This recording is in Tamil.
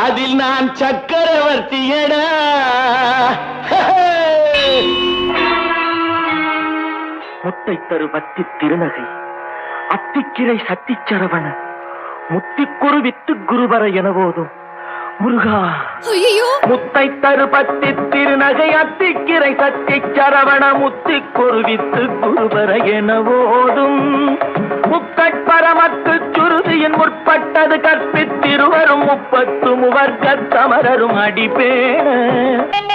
அதில் நான் சக்கரவர்த்தியடா. முத்தை தரு பத்தி திருநகை அத்திக்கிரை சத்தி சரவண முத்திக்குரு வித்து குருவர என போதும் முருகா. முத்தை தரு பத்தி திருநகை அத்திக்கிரை சத்தி சரவண முத்திக்குரு வித்து குருவர என போதும் முக்கட்பரமக்கு சுருதியின் முற்பட்டது கற்பித்திருவரும் 30 முவர்க்க தமரரும் அடிப்பேன